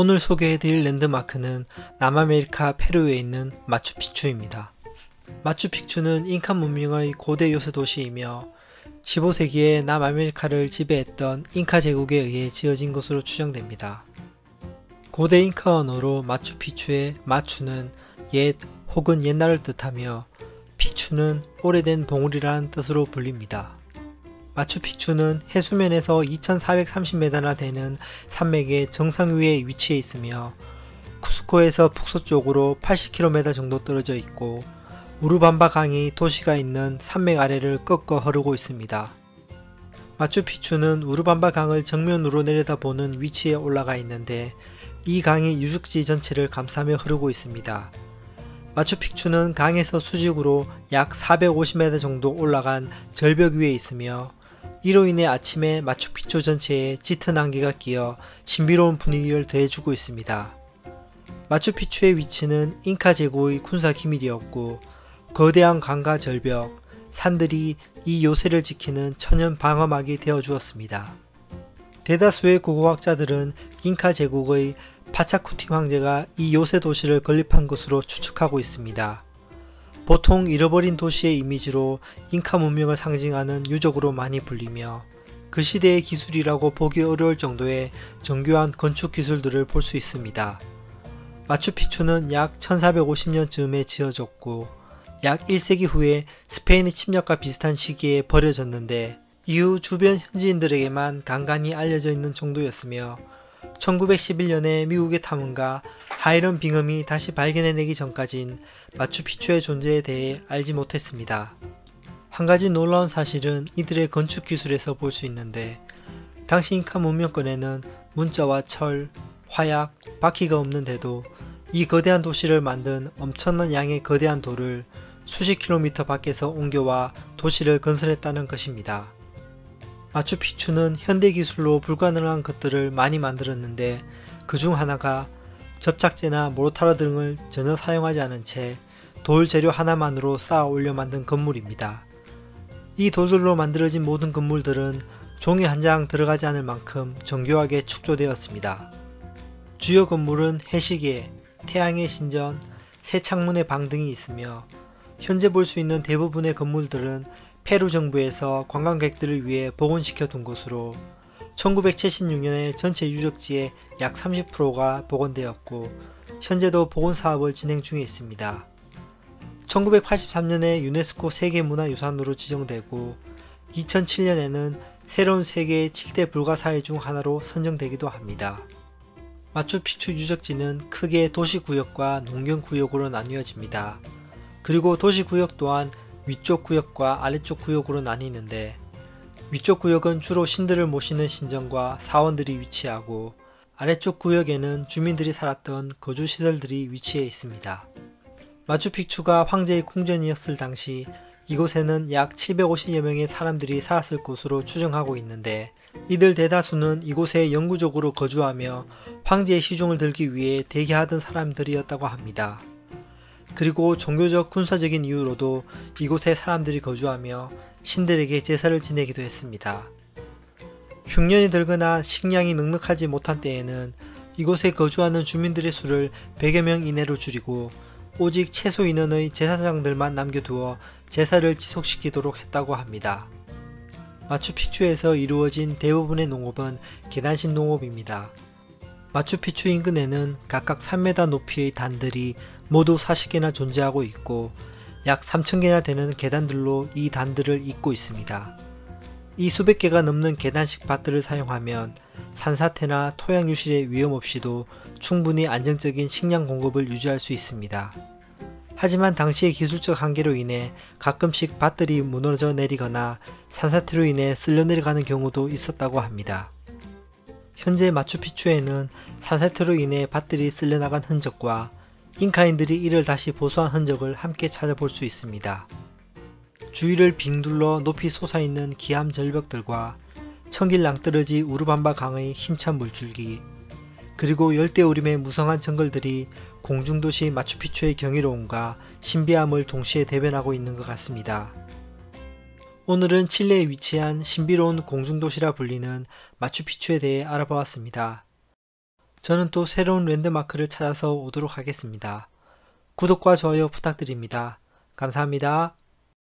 오늘 소개해드릴 랜드마크는 남아메리카 페루에 있는 마추픽추입니다. 마추픽추는 잉카 문명의 고대 요새 도시이며 15세기에 남아메리카를 지배했던 잉카 제국에 의해 지어진 것으로 추정됩니다. 고대 잉카 언어로 마추픽추의 마추는 옛 혹은 옛날을 뜻하며 피추는 오래된 봉우리라는 뜻으로 불립니다. 마추픽추는 해수면에서 2430m나 되는 산맥의 정상 위에 위치해 있으며 쿠스코에서 북서쪽으로 80km 정도 떨어져 있고 우르밤바 강이 도시가 있는 산맥 아래를 꺾어 흐르고 있습니다. 마추픽추는 우르밤바 강을 정면으로 내려다보는 위치에 올라가 있는데 이 강이 유적지 전체를 감싸며 흐르고 있습니다. 마추픽추는 강에서 수직으로 약 450m 정도 올라간 절벽 위에 있으며 이로 인해 아침에 마추픽추 전체에 짙은 안개가 끼어 신비로운 분위기를 더해주고 있습니다. 마추픽추의 위치는 잉카 제국의 군사 기밀이었고 거대한 강과 절벽, 산들이 이 요새를 지키는 천연 방어막이 되어 주었습니다. 대다수의 고고학자들은 잉카 제국의 파차쿠티 황제가 이 요새 도시를 건립한 것으로 추측하고 있습니다. 보통 잃어버린 도시의 이미지로 잉카 문명을 상징하는 유적으로 많이 불리며 그 시대의 기술이라고 보기 어려울 정도의 정교한 건축 기술들을 볼 수 있습니다. 마추픽추는 약 1450년쯤에 지어졌고 약 1세기 후에 스페인의 침략과 비슷한 시기에 버려졌는데 이후 주변 현지인들에게만 간간히 알려져 있는 정도였으며 1911년에 미국의 탐험가 하이런 빙엄이 다시 발견해내기 전까진 마추픽추의 존재에 대해 알지 못했습니다. 한 가지 놀라운 사실은 이들의 건축 기술에서 볼 수 있는데 당시 잉카 문명권에는 문자와 철, 화약, 바퀴가 없는데도 이 거대한 도시를 만든 엄청난 양의 거대한 돌을 수십 킬로미터 밖에서 옮겨와 도시를 건설했다는 것입니다. 마추픽추는 현대기술로 불가능한 것들을 많이 만들었는데 그 중 하나가 접착제나 모르타르 등을 전혀 사용하지 않은 채 돌 재료 하나만으로 쌓아 올려 만든 건물입니다. 이 돌들로 만들어진 모든 건물들은 종이 한 장 들어가지 않을 만큼 정교하게 축조되었습니다. 주요 건물은 해시계, 태양의 신전, 새 창문의 방 등이 있으며 현재 볼 수 있는 대부분의 건물들은 페루 정부에서 관광객들을 위해 복원시켜 둔 곳으로 1976년에 전체 유적지의 약 30%가 복원되었고 현재도 복원 사업을 진행 중에 있습니다. 1983년에 유네스코 세계문화유산으로 지정되고 2007년에는 새로운 세계의 7대 불가사의 중 하나로 선정되기도 합니다. 마추픽추 유적지는 크게 도시구역과 농경구역으로 나뉘어집니다. 그리고 도시구역 또한 위쪽 구역과 아래쪽 구역으로 나뉘는데 위쪽 구역은 주로 신들을 모시는 신전과 사원들이 위치하고 아래쪽 구역에는 주민들이 살았던 거주시설들이 위치해 있습니다. 마추픽추가 황제의 궁전이었을 당시 이곳에는 약 750여 명의 사람들이 살았을 것으로 추정하고 있는데 이들 대다수는 이곳에 영구적으로 거주하며 황제의 시종을 들기 위해 대기하던 사람들이었다고 합니다. 그리고 종교적 군사적인 이유로도 이곳에 사람들이 거주하며 신들에게 제사를 지내기도 했습니다. 흉년이 들거나 식량이 넉넉하지 못한 때에는 이곳에 거주하는 주민들의 수를 100여 명 이내로 줄이고 오직 최소 인원의 제사장들만 남겨두어 제사를 지속시키도록 했다고 합니다. 마추픽추에서 이루어진 대부분의 농업은 계단식 농업입니다. 마추픽추 인근에는 각각 3m 높이의 단들이 모두 40개나 존재하고 있고 약 3000개나 되는 계단들로 이 단들을 잇고 있습니다. 이 수백 개가 넘는 계단식 밭들을 사용하면 산사태나 토양 유실의 위험 없이도 충분히 안정적인 식량 공급을 유지할 수 있습니다. 하지만 당시의 기술적 한계로 인해 가끔씩 밭들이 무너져 내리거나 산사태로 인해 쓸려 내려가는 경우도 있었다고 합니다. 현재 마추픽추에는 산사태로 인해 밭들이 쓸려나간 흔적과 잉카인들이 이를 다시 보수한 흔적을 함께 찾아볼 수 있습니다. 주위를 빙 둘러 높이 솟아있는 기암 절벽들과 천길 낭떠러지 우르밤바 강의 힘찬 물줄기, 그리고 열대우림의 무성한 정글들이 공중도시 마추픽추의 경이로움과 신비함을 동시에 대변하고 있는 것 같습니다. 오늘은 칠레에 위치한 신비로운 공중도시라 불리는 마추픽추에 대해 알아보았습니다. 저는 또 새로운 랜드마크를 찾아서 오도록 하겠습니다. 구독과 좋아요 부탁드립니다. 감사합니다.